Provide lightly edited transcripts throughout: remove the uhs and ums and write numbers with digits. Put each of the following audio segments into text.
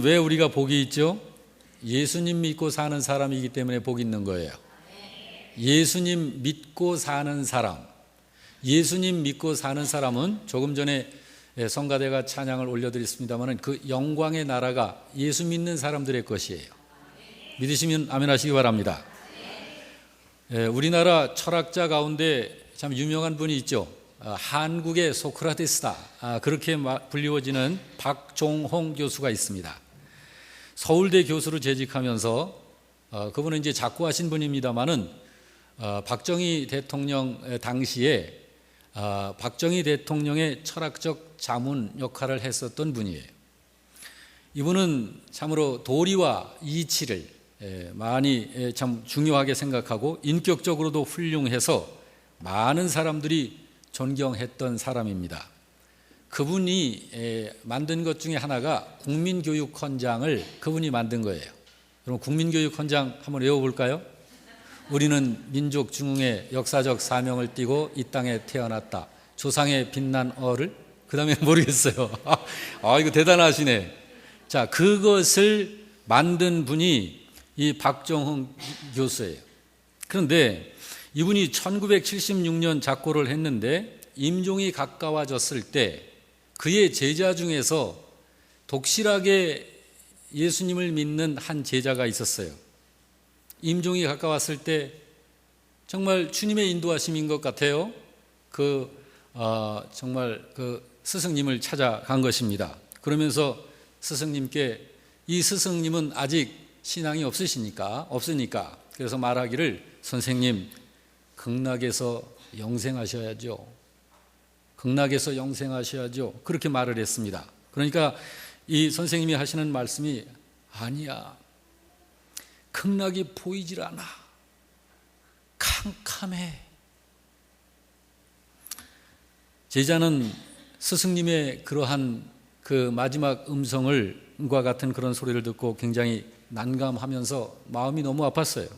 여러분, 왜 우리가 복이 있죠? 예수님 믿고 사는 사람이기 때문에 복이 있는 거예요. 예수님 믿고 사는 사람, 예수님 믿고 사는 사람은 조금 전에 성가대가 찬양을 올려드렸습니다만 그 영광의 나라가 예수 믿는 사람들의 것이에요. 믿으시면 아멘 하시기 바랍니다. 우리나라 철학자 가운데 참 유명한 분이 있죠. 한국의 소크라테스다, 그렇게 불리워지는 박종홍 교수가 있습니다. 서울대 교수로 재직하면서 그분은 이제 작고하신 분입니다만은 박정희 대통령 당시에 박정희 대통령의 철학적 자문 역할을 했었던 분이에요. 이분은 참으로 도리와 이치를 많이 참 중요하게 생각하고 인격적으로도 훌륭해서 많은 사람들이 존경했던 사람입니다. 그분이 만든 것 중에 하나가 국민교육헌장을 그분이 만든 거예요. 여러분, 국민교육헌장 한번 외워볼까요? 우리는 민족 중흥의 역사적 사명을 띠고 이 땅에 태어났다. 조상의 빛난 어를, 그 다음에 모르겠어요. 이거 대단하시네. 자, 그것을 만든 분이 이 박종홍 교수예요. 그런데 이분이 1976년 작고를 했는데 임종이 가까워졌을 때 그의 제자 중에서 독실하게 예수님을 믿는 한 제자가 있었어요. 임종이 가까웠을 때 정말 주님의 인도하심인 것 같아요. 정말 그 스승님을 찾아간 것입니다. 그러면서 스승님께, 이 스승님은 아직 신앙이 없으니까 그래서 말하기를, 선생님, 극락에서 영생하셔야죠. 극락에서 영생하셔야죠. 그렇게 말을 했습니다. 그러니까 이 선생님이 하시는 말씀이, 아니야, 극락이 보이질 않아. 캄캄해. 제자는 스승님의 그러한 그 마지막 음성과 같은 그런 소리를 듣고 굉장히 난감하면서 마음이 너무 아팠어요.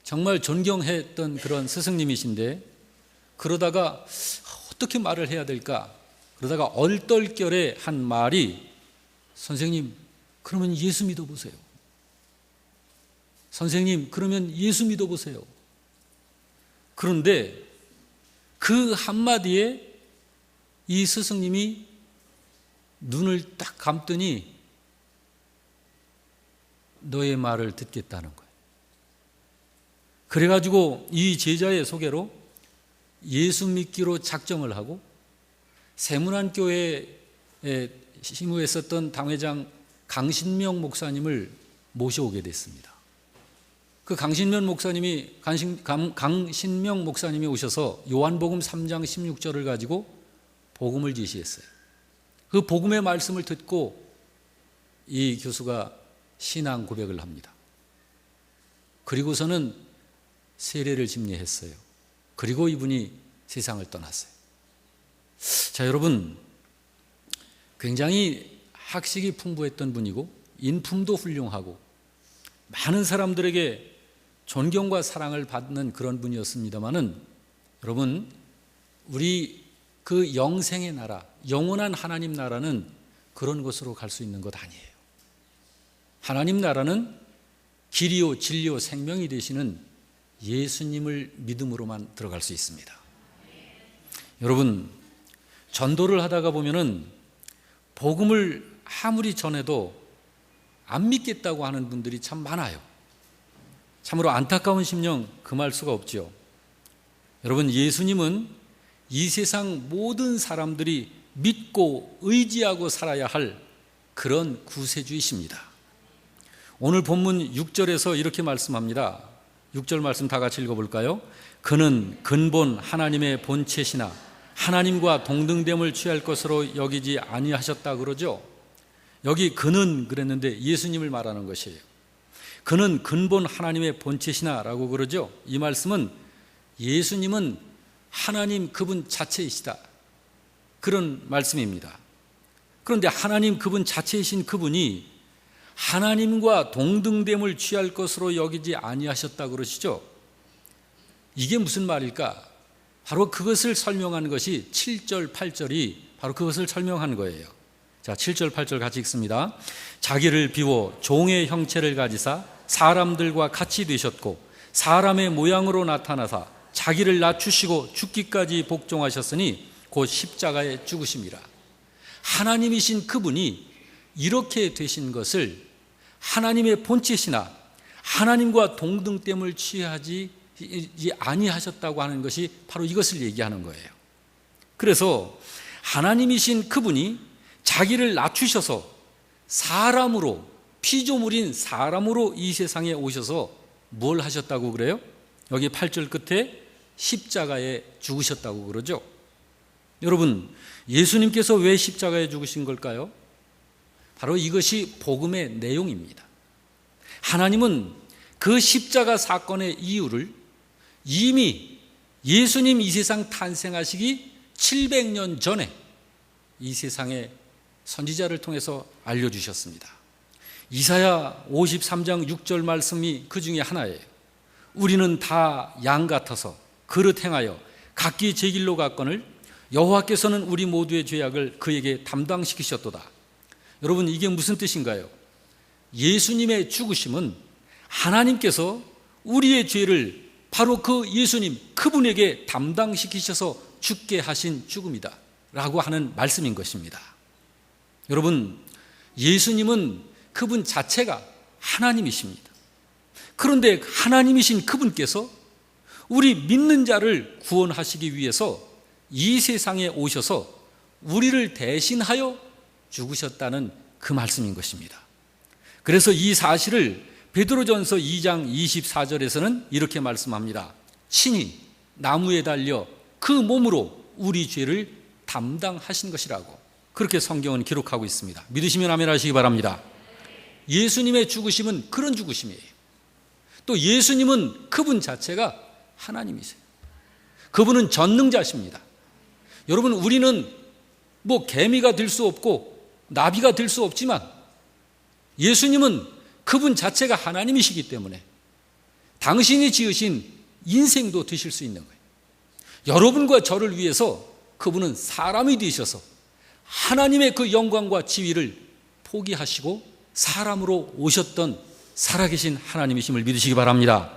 정말 존경했던 그런 스승님이신데 그러다가 어떻게 말을 해야 될까? 그러다가 얼떨결에 한 말이, 선생님, 그러면 예수 믿어보세요. 선생님, 그러면 예수 믿어보세요. 그런데 그 한마디에 이 스승님이 눈을 딱 감더니 너의 말을 듣겠다는 거예요. 그래가지고 이 제자의 소개로 예수 믿기로 작정을 하고 세문안교회에 심우했었던 당회장 강신명 목사님을 모셔오게 됐습니다. 그 강신명 목사님이 오셔서 요한복음 3장 16절을 가지고 복음을 지시했어요. 그 복음의 말씀을 듣고 이 교수가 신앙 고백을 합니다. 그리고서는 세례를 집례했어요. 그리고 이분이 세상을 떠났어요. 자, 여러분, 굉장히 학식이 풍부했던 분이고 인품도 훌륭하고 많은 사람들에게 존경과 사랑을 받는 그런 분이었습니다마는, 여러분, 우리 그 영생의 나라, 영원한 하나님 나라는 그런 곳으로 갈 수 있는 것 아니에요. 하나님 나라는 길이요 진리요 생명이 되시는 예수님을 믿음으로만 들어갈 수 있습니다. 여러분, 전도를 하다가 보면은 복음을 아무리 전해도 안 믿겠다고 하는 분들이 참 많아요. 참으로 안타까운 심령 금할 수가 없죠. 여러분, 예수님은 이 세상 모든 사람들이 믿고 의지하고 살아야 할 그런 구세주이십니다. 오늘 본문 6절에서 이렇게 말씀합니다. 6절 말씀 다 같이 읽어볼까요? 그는 근본 하나님의 본체시나 하나님과 동등됨을 취할 것으로 여기지 아니하셨다 그러죠. 여기 그는 그랬는데 예수님을 말하는 것이에요. 그는 근본 하나님의 본체시나 라고 그러죠. 이 말씀은 예수님은 하나님 그분 자체이시다, 그런 말씀입니다. 그런데 하나님 그분 자체이신 그분이 하나님과 동등됨을 취할 것으로 여기지 아니하셨다 그러시죠. 이게 무슨 말일까? 바로 그것을 설명한 것이 7절, 8절이 바로 그것을 설명한 거예요. 자, 7절 8절 같이 읽습니다. 자기를 비워 종의 형체를 가지사 사람들과 같이 되셨고 사람의 모양으로 나타나사 자기를 낮추시고 죽기까지 복종하셨으니 곧 십자가에 죽으심이라. 하나님이신 그분이 이렇게 되신 것을 하나님의 본체시나 하나님과 동등됨을 취하지 아니하셨다고 하는 것이 바로 이것을 얘기하는 거예요. 그래서 하나님이신 그분이 자기를 낮추셔서 사람으로, 피조물인 사람으로 이 세상에 오셔서 뭘 하셨다고 그래요? 여기 8절 끝에 십자가에 죽으셨다고 그러죠. 여러분, 예수님께서 왜 십자가에 죽으신 걸까요? 바로 이것이 복음의 내용입니다. 하나님은 그 십자가 사건의 이유를 이미 예수님 이 세상 탄생하시기 700년 전에 이 세상에 선지자를 통해서 알려주셨습니다. 이사야 53장 6절 말씀이 그 중에 하나예요. 우리는 다 양 같아서 그릇 행하여 각기 제 길로 갔거늘 여호와께서는 우리 모두의 죄악을 그에게 담당시키셨도다. 여러분, 이게 무슨 뜻인가요? 예수님의 죽으심은 하나님께서 우리의 죄를 바로 그 예수님 그분에게 담당시키셔서 죽게 하신 죽음이다 라고 하는 말씀인 것입니다. 여러분, 예수님은 그분 자체가 하나님이십니다. 그런데 하나님이신 그분께서 우리 믿는 자를 구원하시기 위해서 이 세상에 오셔서 우리를 대신하여 죽으셨다는 그 말씀인 것입니다. 그래서 이 사실을 베드로전서 2장 24절에서는 이렇게 말씀합니다. 친히 나무에 달려 그 몸으로 우리 죄를 담당하신 것이라고 그렇게 성경은 기록하고 있습니다. 믿으시면 아멘 하시기 바랍니다. 예수님의 죽으심은 그런 죽으심이에요. 또 예수님은 그분 자체가 하나님이세요. 그분은 전능자십니다. 여러분, 우리는 뭐 개미가 될 수 없고 나비가 될 수 없지만 예수님은 그분 자체가 하나님이시기 때문에 당신이 지으신 인생도 되실 수 있는 거예요. 여러분과 저를 위해서 그분은 사람이 되셔서 하나님의 그 영광과 지위를 포기하시고 사람으로 오셨던 살아계신 하나님이심을 믿으시기 바랍니다.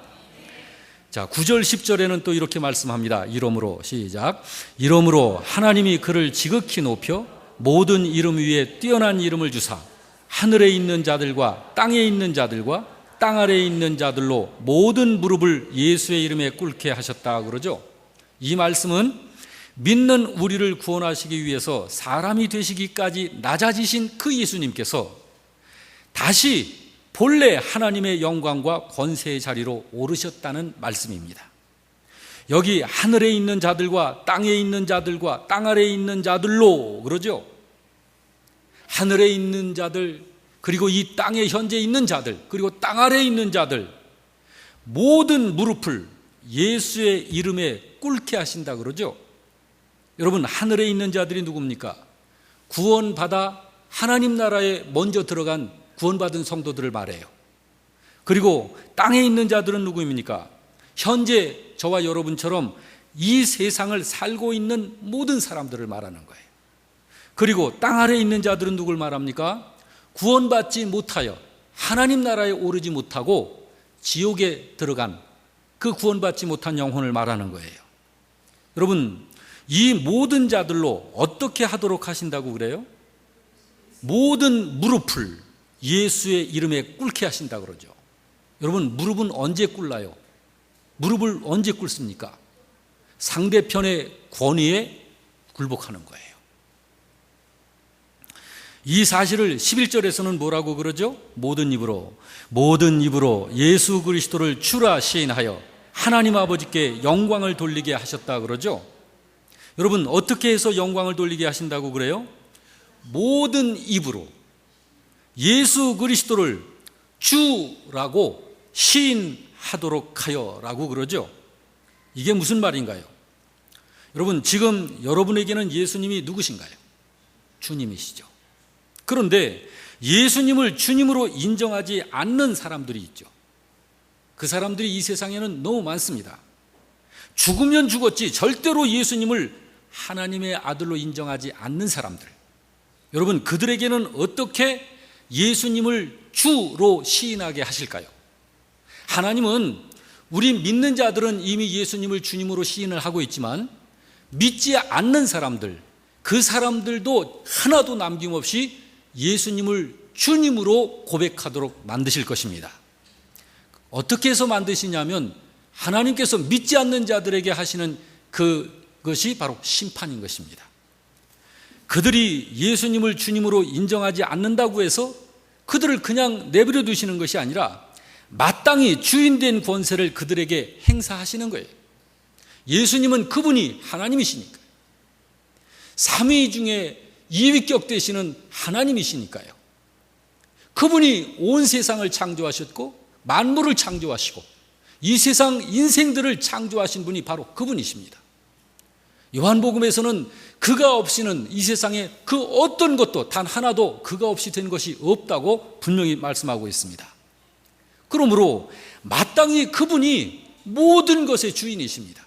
자, 9절 10절에는 또 이렇게 말씀합니다. 이러므로 시작. 이러므로 하나님이 그를 지극히 높여 모든 이름 위에 뛰어난 이름을 주사 하늘에 있는 자들과 땅에 있는 자들과 땅 아래에 있는 자들로 모든 무릎을 예수의 이름에 꿇게 하셨다 그러죠. 이 말씀은 믿는 우리를 구원하시기 위해서 사람이 되시기까지 낮아지신 그 예수님께서 다시 본래 하나님의 영광과 권세의 자리로 오르셨다는 말씀입니다. 여기 하늘에 있는 자들과 땅에 있는 자들과 땅 아래에 있는 자들로 그러죠. 하늘에 있는 자들, 그리고 이 땅에 현재 있는 자들, 그리고 땅 아래에 있는 자들, 모든 무릎을 예수의 이름에 꿇게 하신다 그러죠. 여러분, 하늘에 있는 자들이 누굽니까? 구원받아 하나님 나라에 먼저 들어간 구원받은 성도들을 말해요. 그리고 땅에 있는 자들은 누구입니까? 현재 저와 여러분처럼 이 세상을 살고 있는 모든 사람들을 말하는 거예요. 그리고 땅 아래에 있는 자들은 누굴 말합니까? 구원받지 못하여 하나님 나라에 오르지 못하고 지옥에 들어간 그 구원받지 못한 영혼을 말하는 거예요. 여러분, 이 모든 자들로 어떻게 하도록 하신다고 그래요? 모든 무릎을 예수의 이름에 꿇게 하신다고 그러죠. 여러분, 무릎은 언제 꿇나요? 무릎을 언제 꿇습니까? 상대편의 권위에 굴복하는 거예요. 이 사실을 11절에서는 뭐라고 그러죠? 모든 입으로 예수 그리스도를 주라 시인하여 하나님 아버지께 영광을 돌리게 하셨다 그러죠. 여러분, 어떻게 해서 영광을 돌리게 하신다고 그래요? 모든 입으로 예수 그리스도를 주라고 시인하도록 하여라고 그러죠. 이게 무슨 말인가요? 여러분, 지금 여러분에게는 예수님이 누구신가요? 주님이시죠. 그런데 예수님을 주님으로 인정하지 않는 사람들이 있죠. 그 사람들이 이 세상에는 너무 많습니다. 죽으면 죽었지 절대로 예수님을 하나님의 아들로 인정하지 않는 사람들. 여러분, 그들에게는 어떻게 예수님을 주로 시인하게 하실까요? 하나님은 우리 믿는 자들은 이미 예수님을 주님으로 시인을 하고 있지만 믿지 않는 사람들, 그 사람들도 하나도 남김없이 예수님을 주님으로 고백하도록 만드실 것입니다. 어떻게 해서 만드시냐면 하나님께서 믿지 않는 자들에게 하시는 그것이 바로 심판인 것입니다. 그들이 예수님을 주님으로 인정하지 않는다고 해서 그들을 그냥 내버려 두시는 것이 아니라 마땅히 주인된 권세를 그들에게 행사하시는 거예요. 예수님은 그분이 하나님이시니까, 삼위 중에 2위격 되시는 하나님이시니까요. 그분이 온 세상을 창조하셨고 만물을 창조하시고 이 세상 인생들을 창조하신 분이 바로 그분이십니다. 요한복음에서는 그가 없이는 이 세상에 그 어떤 것도 단 하나도 그가 없이 된 것이 없다고 분명히 말씀하고 있습니다. 그러므로 마땅히 그분이 모든 것의 주인이십니다.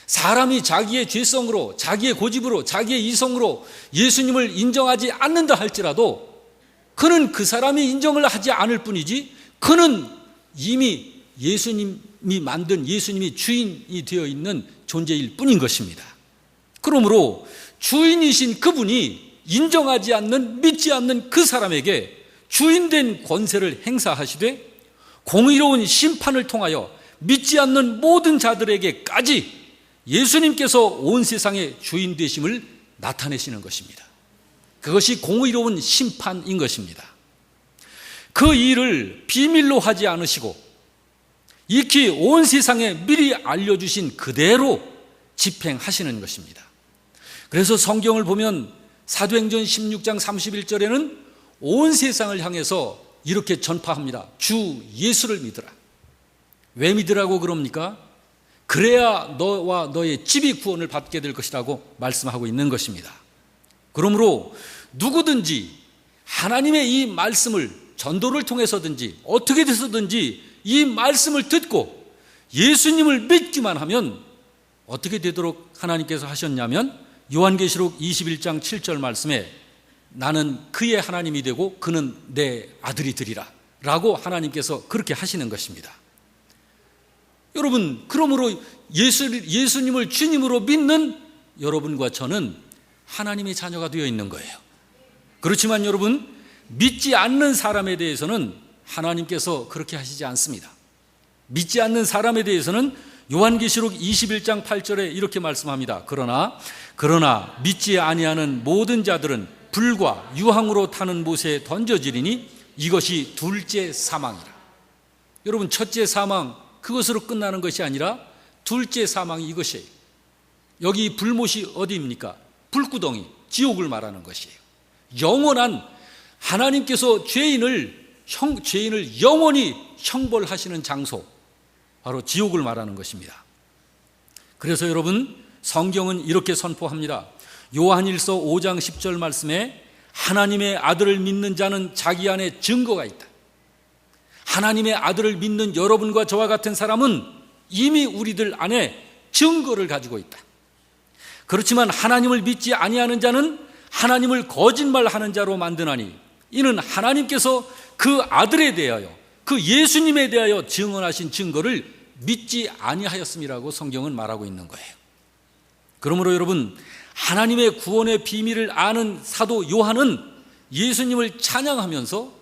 사람이 자기의 죄성으로, 자기의 고집으로, 자기의 이성으로 예수님을 인정하지 않는다 할지라도 그는 그 사람이 인정을 하지 않을 뿐이지 그는 이미 예수님이 만든, 예수님이 주인이 되어 있는 존재일 뿐인 것입니다. 그러므로 주인이신 그분이 인정하지 않는, 믿지 않는 그 사람에게 주인된 권세를 행사하시되 공의로운 심판을 통하여 믿지 않는 모든 자들에게까지 예수님께서 온 세상의 주인 되심을 나타내시는 것입니다. 그것이 공의로운 심판인 것입니다. 그 일을 비밀로 하지 않으시고 익히 온 세상에 미리 알려주신 그대로 집행하시는 것입니다. 그래서 성경을 보면 사도행전 16장 31절에는 온 세상을 향해서 이렇게 전파합니다. 주 예수를 믿으라. 왜 믿으라고 그럽니까? 그래야 너와 너의 집이 구원을 받게 될 것이라고 말씀하고 있는 것입니다. 그러므로 누구든지 하나님의 이 말씀을 전도를 통해서든지 어떻게 돼서든지 이 말씀을 듣고 예수님을 믿기만 하면 어떻게 되도록 하나님께서 하셨냐면 요한계시록 21장 7절 말씀에 나는 그의 하나님이 되고 그는 내 아들이 되리라 라고 하나님께서 그렇게 하시는 것입니다. 여러분, 그러므로 예수님을 주님으로 믿는 여러분과 저는 하나님의 자녀가 되어 있는 거예요. 그렇지만 여러분, 믿지 않는 사람에 대해서는 하나님께서 그렇게 하시지 않습니다. 믿지 않는 사람에 대해서는 요한계시록 21장 8절에 이렇게 말씀합니다. 그러나 믿지 아니하는 모든 자들은 불과 유황으로 타는 못에 던져지리니 이것이 둘째 사망이라. 여러분, 첫째 사망 그것으로 끝나는 것이 아니라 둘째 사망이 이것이에요. 여기 불못이 어디입니까? 불구덩이, 지옥을 말하는 것이에요. 영원한 하나님께서 죄인을 영원히 형벌하시는 장소, 바로 지옥을 말하는 것입니다. 그래서 여러분, 성경은 이렇게 선포합니다. 요한일서 5장 10절 말씀에 하나님의 아들을 믿는 자는 자기 안에 증거가 있다. 하나님의 아들을 믿는 여러분과 저와 같은 사람은 이미 우리들 안에 증거를 가지고 있다. 그렇지만 하나님을 믿지 아니하는 자는 하나님을 거짓말하는 자로 만드나니 이는 하나님께서 그 아들에 대하여, 그 예수님에 대하여 증언하신 증거를 믿지 아니하였음이라고 성경은 말하고 있는 거예요. 그러므로 여러분, 하나님의 구원의 비밀을 아는 사도 요한은 예수님을 찬양하면서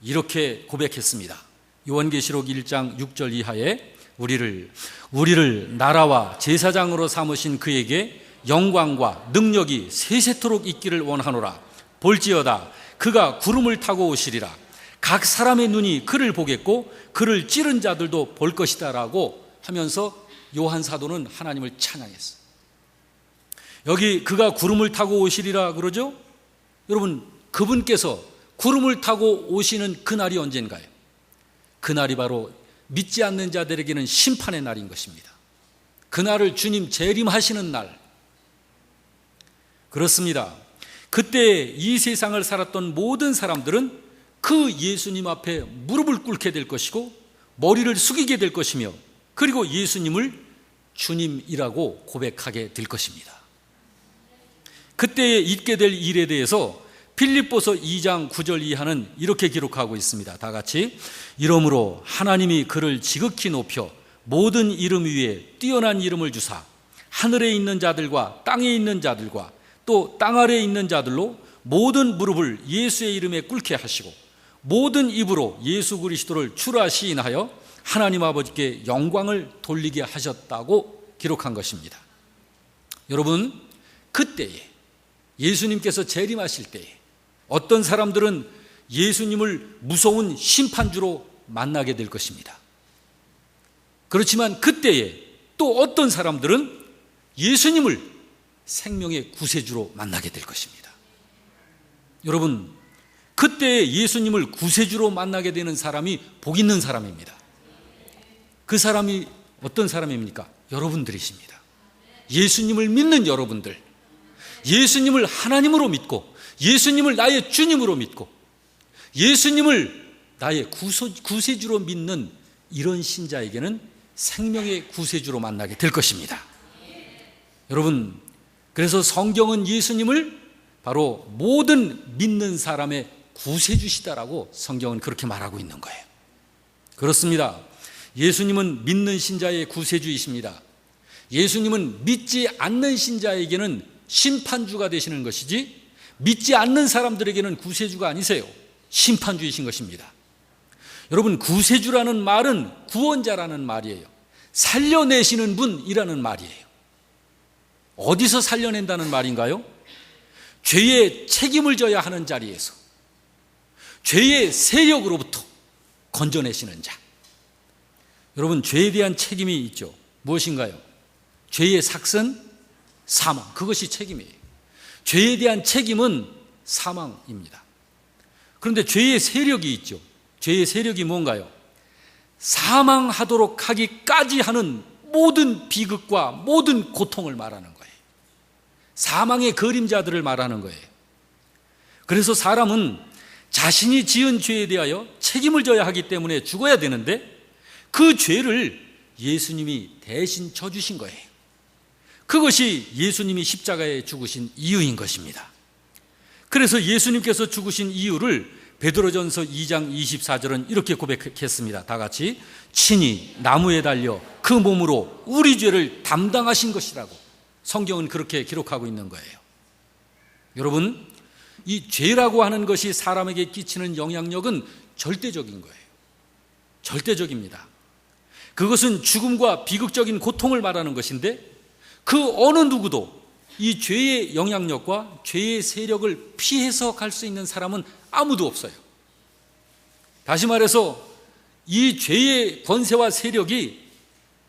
이렇게 고백했습니다. 요한계시록 1장 6절 이하에 우리를 나라와 제사장으로 삼으신 그에게 영광과 능력이 세세토록 있기를 원하노라. 볼지어다 그가 구름을 타고 오시리라. 각 사람의 눈이 그를 보겠고 그를 찌른 자들도 볼 것이다 라고 하면서 요한 사도는 하나님을 찬양했어요. 여기 그가 구름을 타고 오시리라 그러죠? 여러분, 그분께서 구름을 타고 오시는 그날이 언젠가요? 그날이 바로 믿지 않는 자들에게는 심판의 날인 것입니다. 그날을 주님 재림하시는 날. 그렇습니다. 그때 이 세상을 살았던 모든 사람들은 그 예수님 앞에 무릎을 꿇게 될 것이고 머리를 숙이게 될 것이며 그리고 예수님을 주님이라고 고백하게 될 것입니다. 그때 있게 될 일에 대해서 빌립보서 2장 9절 이하는 이렇게 기록하고 있습니다. 다 같이. 이러므로 하나님이 그를 지극히 높여 모든 이름 위에 뛰어난 이름을 주사 하늘에 있는 자들과 땅에 있는 자들과 또 땅 아래에 있는 자들로 모든 무릎을 예수의 이름에 꿇게 하시고 모든 입으로 예수 그리스도를 주라 시인하여 하나님 아버지께 영광을 돌리게 하셨다고 기록한 것입니다. 여러분, 그때에 예수님께서 재림하실 때에 어떤 사람들은 예수님을 무서운 심판주로 만나게 될 것입니다. 그렇지만 그때에 또 어떤 사람들은 예수님을 생명의 구세주로 만나게 될 것입니다. 여러분, 그때에 예수님을 구세주로 만나게 되는 사람이 복 있는 사람입니다. 그 사람이 어떤 사람입니까? 여러분들이십니다. 예수님을 믿는 여러분들, 예수님을 하나님으로 믿고 예수님을 나의 주님으로 믿고 예수님을 나의 구세주로 믿는 이런 신자에게는 생명의 구세주로 만나게 될 것입니다. 여러분, 그래서 성경은 예수님을 바로 모든 믿는 사람의 구세주시다라고 성경은 그렇게 말하고 있는 거예요. 그렇습니다. 예수님은 믿는 신자의 구세주이십니다. 예수님은 믿지 않는 신자에게는 심판주가 되시는 것이지 믿지 않는 사람들에게는 구세주가 아니세요. 심판주이신 것입니다. 여러분, 구세주라는 말은 구원자라는 말이에요. 살려내시는 분이라는 말이에요. 어디서 살려낸다는 말인가요? 죄의 책임을 져야 하는 자리에서 죄의 세력으로부터 건져내시는 자. 여러분, 죄에 대한 책임이 있죠. 무엇인가요? 죄의 삭은 사망, 그것이 책임이에요. 죄에 대한 책임은 사망입니다. 그런데 죄의 세력이 있죠. 죄의 세력이 뭔가요? 사망하도록 하기까지 하는 모든 비극과 모든 고통을 말하는 거예요. 사망의 그림자들을 말하는 거예요. 그래서 사람은 자신이 지은 죄에 대하여 책임을 져야 하기 때문에 죽어야 되는데 그 죄를 예수님이 대신 져주신 거예요. 그것이 예수님이 십자가에 죽으신 이유인 것입니다. 그래서 예수님께서 죽으신 이유를 베드로전서 2장 24절은 이렇게 고백했습니다. 다 같이. 친히 나무에 달려 그 몸으로 우리 죄를 담당하신 것이라고 성경은 그렇게 기록하고 있는 거예요. 여러분, 이 죄라고 하는 것이 사람에게 끼치는 영향력은 절대적인 거예요. 절대적입니다. 그것은 죽음과 비극적인 고통을 말하는 것인데 그 어느 누구도 이 죄의 영향력과 죄의 세력을 피해서 갈 수 있는 사람은 아무도 없어요. 다시 말해서 이 죄의 권세와 세력이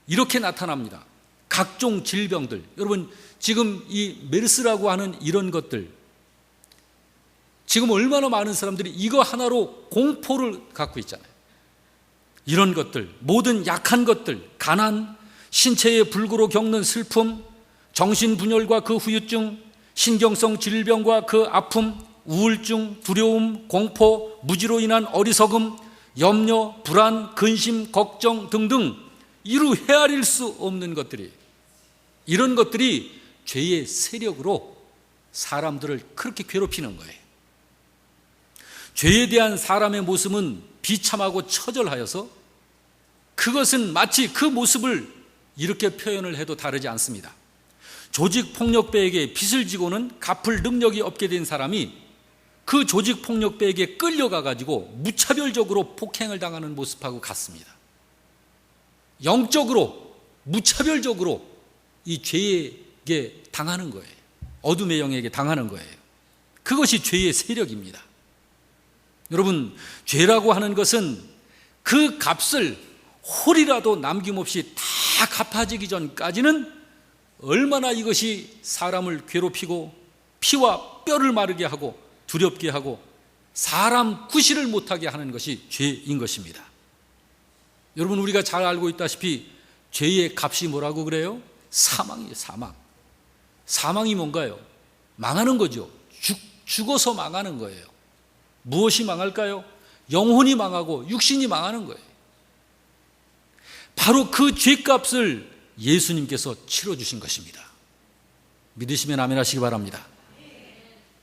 이렇게 나타납니다. 각종 질병들, 여러분 지금 이 메르스라고 하는 이런 것들, 지금 얼마나 많은 사람들이 이거 하나로 공포를 갖고 있잖아요. 이런 것들, 모든 약한 것들, 가난, 신체의 불구로 겪는 슬픔, 정신분열과 그 후유증, 신경성 질병과 그 아픔, 우울증, 두려움, 공포, 무지로 인한 어리석음, 염려, 불안, 근심, 걱정 등등 이루 헤아릴 수 없는 것들이, 이런 것들이 죄의 세력으로 사람들을 그렇게 괴롭히는 거예요. 죄에 대한 사람의 모습은 비참하고 처절하여서 그것은 마치 그 모습을 이렇게 표현을 해도 다르지 않습니다. 조직폭력배에게 빚을 지고는 갚을 능력이 없게 된 사람이 그 조직폭력배에게 끌려가가지고 무차별적으로 폭행을 당하는 모습하고 같습니다. 영적으로 무차별적으로 이 죄에게 당하는 거예요. 어둠의 영에게 당하는 거예요. 그것이 죄의 세력입니다. 여러분, 죄라고 하는 것은 그 값을 홀이라도 남김없이 다 갚아지기 전까지는 얼마나 이것이 사람을 괴롭히고 피와 뼈를 마르게 하고 두렵게 하고 사람 구실을 못하게 하는 것이 죄인 것입니다. 여러분, 우리가 잘 알고 있다시피 죄의 값이 뭐라고 그래요? 사망이에요. 사망. 사망이 뭔가요? 망하는 거죠. 죽어서 망하는 거예요. 무엇이 망할까요? 영혼이 망하고 육신이 망하는 거예요. 바로 그 죄값을 예수님께서 치러주신 것입니다. 믿으시면 아멘 하시기 바랍니다.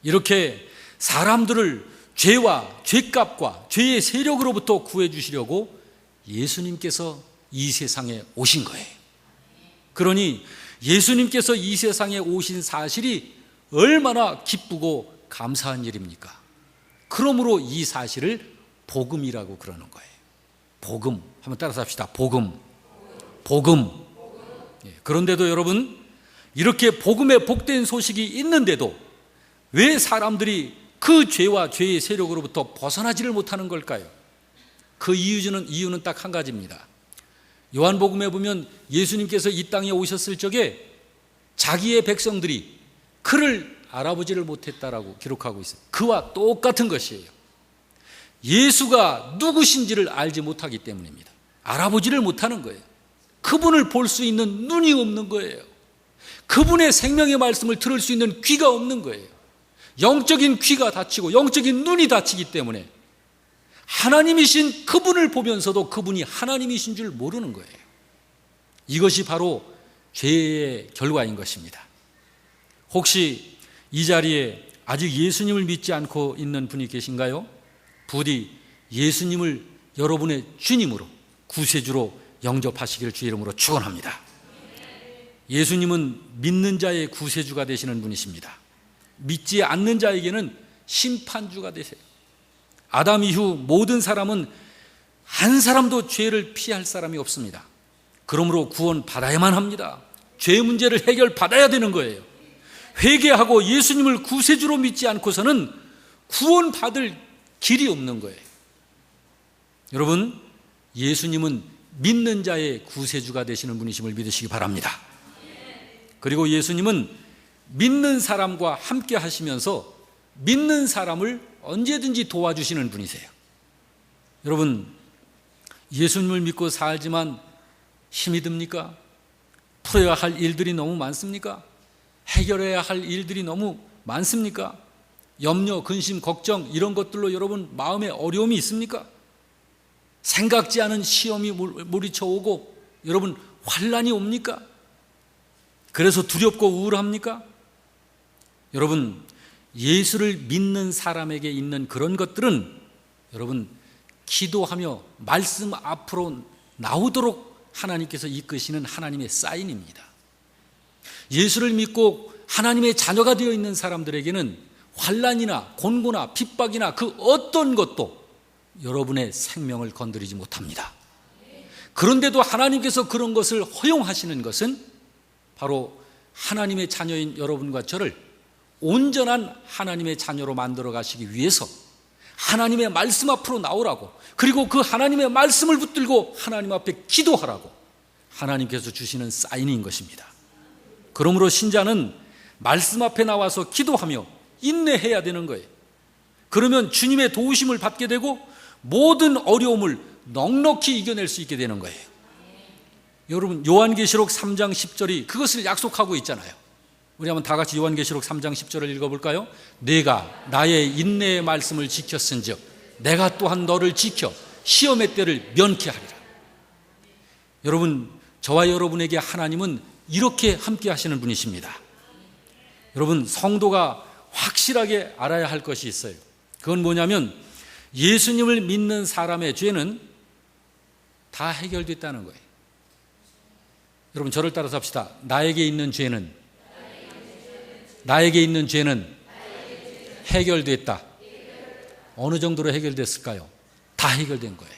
이렇게 사람들을 죄와 죄값과 죄의 세력으로부터 구해주시려고 예수님께서 이 세상에 오신 거예요. 그러니 예수님께서 이 세상에 오신 사실이 얼마나 기쁘고 감사한 일입니까? 그러므로 이 사실을 복음이라고 그러는 거예요. 복음, 한번 따라서 합시다. 복음. 그런데도 여러분, 이렇게 복음의 복된 소식이 있는데도 왜 사람들이 그 죄와 죄의 세력으로부터 벗어나지를 못하는 걸까요? 그 이유는 딱 한 가지입니다. 요한복음에 보면 예수님께서 이 땅에 오셨을 적에 자기의 백성들이 그를 알아보지를 못했다라고 기록하고 있어요. 그와 똑같은 것이에요. 예수가 누구신지를 알지 못하기 때문입니다. 알아보지를 못하는 거예요. 그분을 볼 수 있는 눈이 없는 거예요. 그분의 생명의 말씀을 들을 수 있는 귀가 없는 거예요. 영적인 귀가 닫히고 영적인 눈이 닫히기 때문에 하나님이신 그분을 보면서도 그분이 하나님이신 줄 모르는 거예요. 이것이 바로 죄의 결과인 것입니다. 혹시 이 자리에 아직 예수님을 믿지 않고 있는 분이 계신가요? 부디 예수님을 여러분의 주님으로, 구세주로 영접하시기를 주의 이름으로 축원합니다. 예수님은 믿는 자의 구세주가 되시는 분이십니다. 믿지 않는 자에게는 심판주가 되세요. 아담 이후 모든 사람은 한 사람도 죄를 피할 사람이 없습니다. 그러므로 구원 받아야만 합니다. 죄 문제를 해결받아야 되는 거예요. 회개하고 예수님을 구세주로 믿지 않고서는 구원 받을 길이 없는 거예요. 여러분, 예수님은 믿는 자의 구세주가 되시는 분이심을 믿으시기 바랍니다. 그리고 예수님은 믿는 사람과 함께 하시면서 믿는 사람을 언제든지 도와주시는 분이세요. 여러분, 예수님을 믿고 살지만 힘이 듭니까? 풀어야 할 일들이 너무 많습니까? 해결해야 할 일들이 너무 많습니까? 염려, 근심, 걱정 이런 것들로 여러분 마음에 어려움이 있습니까? 생각지 않은 시험이 몰이쳐 오고 여러분 환난이 옵니까? 그래서 두렵고 우울합니까? 여러분, 예수를 믿는 사람에게 있는 그런 것들은 여러분 기도하며 말씀 앞으로 나오도록 하나님께서 이끄시는 하나님의 사인입니다. 예수를 믿고 하나님의 자녀가 되어 있는 사람들에게는 환난이나 곤고나 핍박이나 그 어떤 것도 여러분의 생명을 건드리지 못합니다. 그런데도 하나님께서 그런 것을 허용하시는 것은 바로 하나님의 자녀인 여러분과 저를 온전한 하나님의 자녀로 만들어 가시기 위해서 하나님의 말씀 앞으로 나오라고, 그리고 그 하나님의 말씀을 붙들고 하나님 앞에 기도하라고 하나님께서 주시는 사인인 것입니다. 그러므로 신자는 말씀 앞에 나와서 기도하며 인내해야 되는 거예요. 그러면 주님의 도우심을 받게 되고 모든 어려움을 넉넉히 이겨낼 수 있게 되는 거예요. 여러분, 요한계시록 3장 10절이 그것을 약속하고 있잖아요. 우리 한번 다 같이 요한계시록 3장 10절을 읽어볼까요? 내가 나의 인내의 말씀을 지켰은즉 내가 또한 너를 지켜 시험의 때를 면케 하리라. 여러분, 저와 여러분에게 하나님은 이렇게 함께 하시는 분이십니다. 여러분, 성도가 확실하게 알아야 할 것이 있어요. 그건 뭐냐면 예수님을 믿는 사람의 죄는 다 해결됐다는 거예요. 여러분, 저를 따라서 합시다. 나에게 있는 죄는 해결됐다. 어느 정도로 해결됐을까요? 다 해결된 거예요.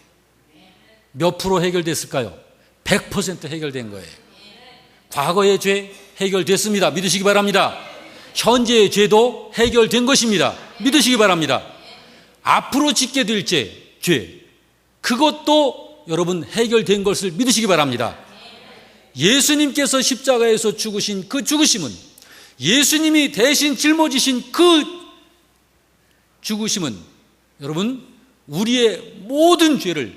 몇 프로 해결됐을까요? 100% 해결된 거예요. 과거의 죄 해결됐습니다. 믿으시기 바랍니다. 현재의 죄도 해결된 것입니다. 믿으시기 바랍니다. 앞으로 짓게 될 죄, 그것도 여러분 해결된 것을 믿으시기 바랍니다. 예수님께서 십자가에서 죽으신 그 죽으심은, 예수님이 대신 짊어지신 그 죽으심은 여러분 우리의 모든 죄를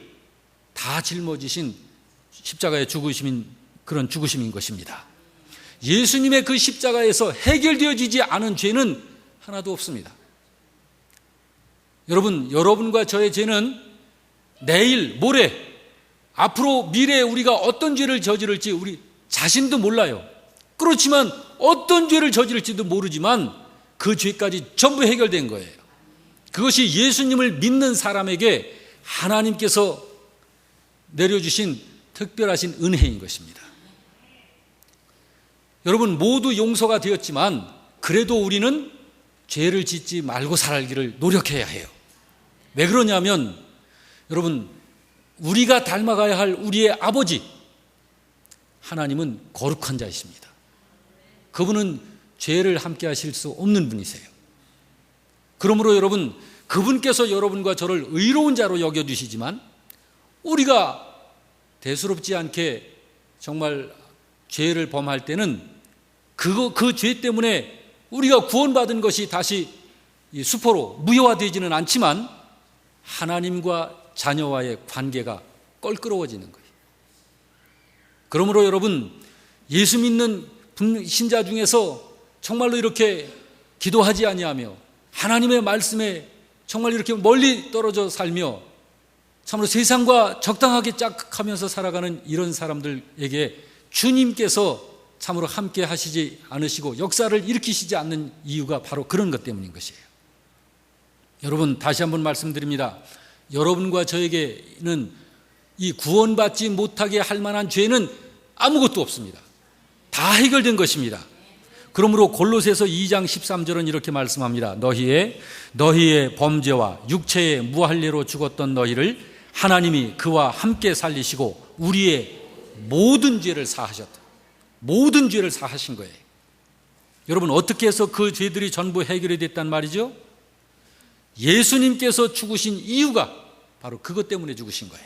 다 짊어지신 십자가의 죽으심인 그런 죽으심인 것입니다. 예수님의 그 십자가에서 해결되어지지 않은 죄는 하나도 없습니다. 여러분, 여러분과 저의 죄는 내일, 모레, 앞으로 미래에 우리가 어떤 죄를 저지를지 우리 자신도 몰라요. 그렇지만 어떤 죄를 저지를지도 모르지만 그 죄까지 전부 해결된 거예요. 그것이 예수님을 믿는 사람에게 하나님께서 내려주신 특별하신 은혜인 것입니다. 여러분, 모두 용서가 되었지만 그래도 우리는 죄를 짓지 말고 살기를 노력해야 해요. 왜 그러냐면 여러분, 우리가 닮아가야 할 우리의 아버지 하나님은 거룩한 자이십니다. 그분은 죄를 함께 하실 수 없는 분이세요. 그러므로 여러분, 그분께서 여러분과 저를 의로운 자로 여겨주시지만 우리가 대수롭지 않게 정말 죄를 범할 때는 그 죄 때문에 우리가 구원받은 것이 다시 이 수포로 무효화되지는 않지만 하나님과 자녀와의 관계가 껄끄러워지는 거예요. 그러므로 여러분, 예수 믿는 신자 중에서 정말로 이렇게 기도하지 아니하며 하나님의 말씀에 정말 이렇게 멀리 떨어져 살며 참으로 세상과 적당하게 짝하면서 살아가는 이런 사람들에게 주님께서 참으로 함께 하시지 않으시고 역사를 일으키시지 않는 이유가 바로 그런 것 때문인 것이에요. 여러분, 다시 한번 말씀드립니다. 여러분과 저에게는 이 구원받지 못하게 할 만한 죄는 아무것도 없습니다. 다 해결된 것입니다. 그러므로 골로새서 2장 13절은 이렇게 말씀합니다. 너희의 범죄와 육체의 무할례로 죽었던 너희를 하나님이 그와 함께 살리시고 우리의 모든 죄를 사하셨다. 모든 죄를 사하신 거예요. 여러분, 어떻게 해서 그 죄들이 전부 해결이 됐단 말이죠? 예수님께서 죽으신 이유가 바로 그것 때문에 죽으신 거예요.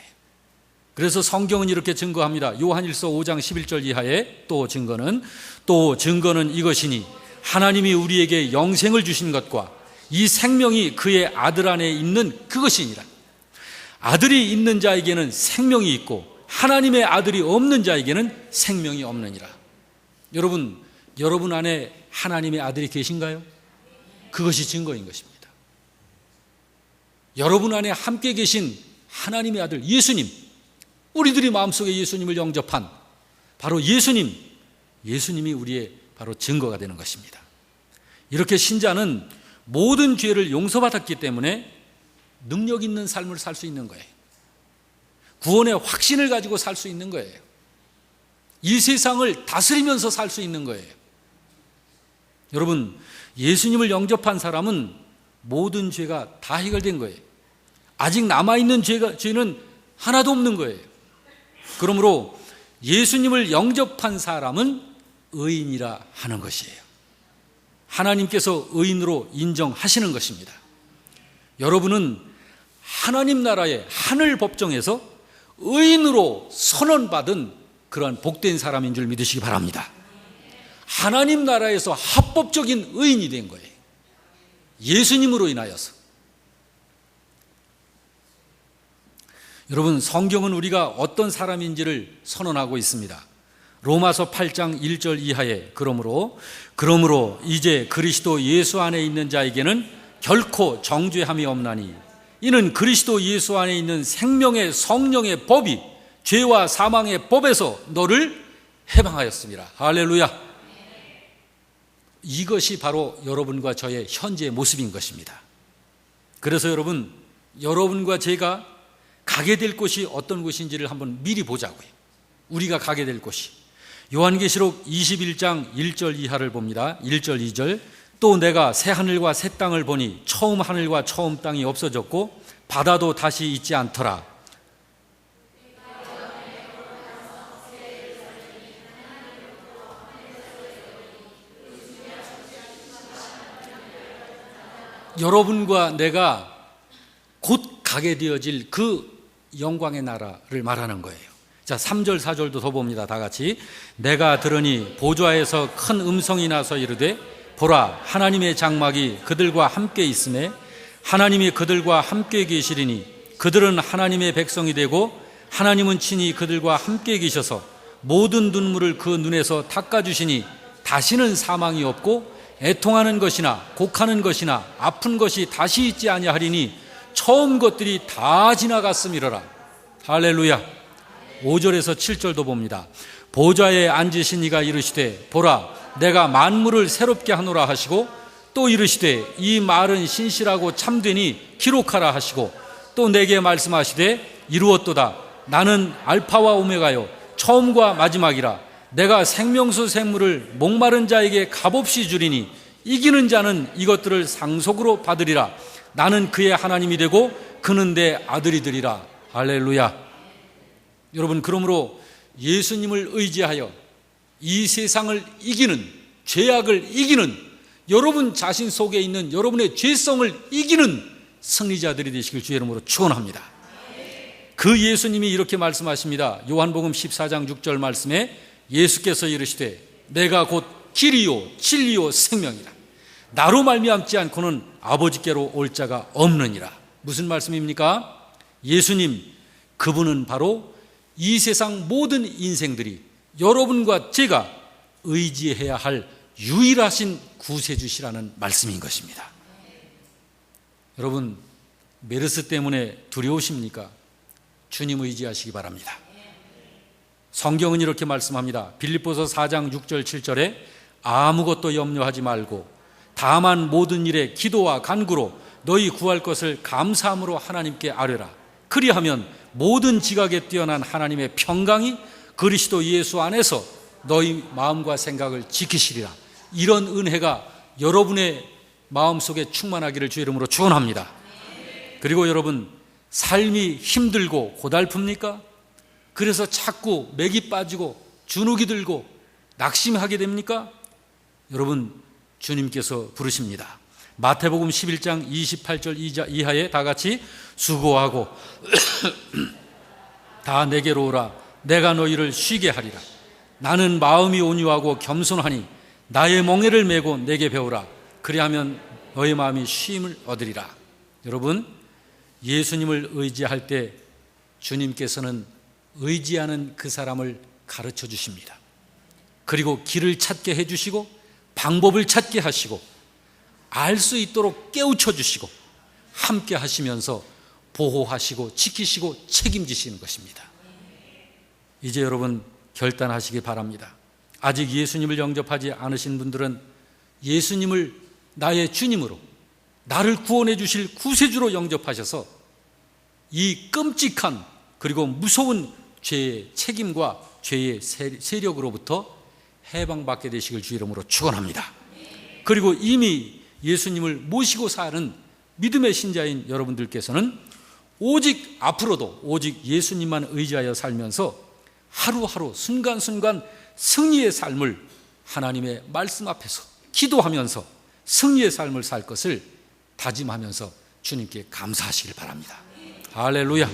그래서 성경은 이렇게 증거합니다. 요한일서 5장 11절 이하에 또 증거는 이것이니 하나님이 우리에게 영생을 주신 것과 이 생명이 그의 아들 안에 있는 그것이니라. 아들이 있는 자에게는 생명이 있고 하나님의 아들이 없는 자에게는 생명이 없느니라. 여러분 안에 하나님의 아들이 계신가요? 그것이 증거인 것입니다. 여러분 안에 함께 계신 하나님의 아들 예수님, 우리들이 마음속에 예수님을 영접한 바로 예수님이 우리의 바로 증거가 되는 것입니다. 이렇게 신자는 모든 죄를 용서받았기 때문에 능력 있는 삶을 살 수 있는 거예요. 구원의 확신을 가지고 살 수 있는 거예요. 이 세상을 다스리면서 살 수 있는 거예요. 여러분, 예수님을 영접한 사람은 모든 죄가 다 해결된 거예요. 아직 남아있는 죄는 하나도 없는 거예요. 그러므로 예수님을 영접한 사람은 의인이라 하는 것이에요. 하나님께서 의인으로 인정하시는 것입니다. 여러분은 하나님 나라의 하늘 법정에서 의인으로 선언받은 그러한 복된 사람인 줄 믿으시기 바랍니다. 하나님 나라에서 합법적인 의인이 된 거예요. 예수님으로 인하여서. 여러분, 성경은 우리가 어떤 사람인지를 선언하고 있습니다. 로마서 8장 1절 이하에 그러므로 이제 그리스도 예수 안에 있는 자에게는 결코 정죄함이 없나니 이는 그리스도 예수 안에 있는 생명의 성령의 법이 죄와 사망의 법에서 너를 해방하였습니다. 할렐루야. 이것이 바로 여러분과 저의 현재의 모습인 것입니다. 그래서 여러분과 제가 가게 될 곳이 어떤 곳인지를 한번 미리 보자고요. 우리가 가게 될 곳이 요한계시록 21장 1절 이하를 봅니다. 1절 2절 또 내가 새 하늘과 새 땅을 보니 처음 하늘과 처음 땅이 없어졌고 바다도 다시 있지 않더라. 여러분과 내가 곧 가게 되어질 그 영광의 나라를 말하는 거예요. 자, 3절 4절도 더 봅니다. 다 같이. 내가 들으니 보좌에서 큰 음성이 나서 이르되 보라, 하나님의 장막이 그들과 함께 있음에 하나님이 그들과 함께 계시리니 그들은 하나님의 백성이 되고 하나님은 친히 그들과 함께 계셔서 모든 눈물을 그 눈에서 닦아주시니 다시는 사망이 없고 애통하는 것이나 곡하는 것이나 아픈 것이 다시 있지 아니하리니 처음 것들이 다 지나갔음이로라. 할렐루야. 5절에서 7절도 봅니다. 보좌에 앉으신 이가 이르시되 보라, 내가 만물을 새롭게 하노라 하시고 또 이르시되 이 말은 신실하고 참되니 기록하라 하시고 또 내게 말씀하시되 이루었도다. 나는 알파와 오메가요 처음과 마지막이라. 내가 생명수 샘물을 목마른 자에게 값없이 주리니 이기는 자는 이것들을 상속으로 받으리라. 나는 그의 하나님이 되고 그는 내 아들이 되리라. 할렐루야. 여러분, 그러므로 예수님을 의지하여 이 세상을 이기는, 죄악을 이기는, 여러분 자신 속에 있는 여러분의 죄성을 이기는 승리자들이 되시길 주의 이름으로 축원합니다. 그 예수님이 이렇게 말씀하십니다. 요한복음 14장 6절 말씀에 예수께서 이르시되 내가 곧 길이요 진리요 생명이라. 나로 말미암지 않고는 아버지께로 올 자가 없느니라. 무슨 말씀입니까? 예수님, 그분은 바로 이 세상 모든 인생들이 여러분과 제가 의지해야 할 유일하신 구세주시라는 말씀인 것입니다. 여러분, 메르스 때문에 두려우십니까? 주님 의지하시기 바랍니다. 성경은 이렇게 말씀합니다. 빌립보서 4장 6절 7절에 아무것도 염려하지 말고 다만 모든 일에 기도와 간구로 너희 구할 것을 감사함으로 하나님께 아뢰라. 그리하면 모든 지각에 뛰어난 하나님의 평강이 그리스도 예수 안에서 너희 마음과 생각을 지키시리라. 이런 은혜가 여러분의 마음속에 충만하기를 주의 이름으로 축원합니다. 그리고 여러분, 삶이 힘들고 고달픕니까? 그래서 자꾸 맥이 빠지고 주눅이 들고 낙심하게 됩니까? 여러분, 주님께서 부르십니다. 마태복음 11장 28절 이하에 다 같이 수고하고 다 내게로 오라. 내가 너희를 쉬게 하리라. 나는 마음이 온유하고 겸손하니 나의 멍에를 메고 내게 배우라. 그리하면 너의 마음이 쉼을 얻으리라. 여러분, 예수님을 의지할 때 주님께서는 의지하는 그 사람을 가르쳐 주십니다. 그리고 길을 찾게 해주시고 방법을 찾게 하시고 알 수 있도록 깨우쳐 주시고 함께 하시면서 보호하시고 지키시고 책임지시는 것입니다. 이제 여러분 결단하시기 바랍니다. 아직 예수님을 영접하지 않으신 분들은 예수님을 나의 주님으로, 나를 구원해 주실 구세주로 영접하셔서 이 끔찍한 그리고 무서운 죄의 책임과 죄의 세력으로부터 해방받게 되시길 주 이름으로 축원합니다. 그리고 이미 예수님을 모시고 사는 믿음의 신자인 여러분들께서는 오직 앞으로도 오직 예수님만 의지하여 살면서 하루하루 순간순간 승리의 삶을 하나님의 말씀 앞에서 기도하면서 승리의 삶을 살 것을 다짐하면서 주님께 감사하시길 바랍니다. 할렐루야.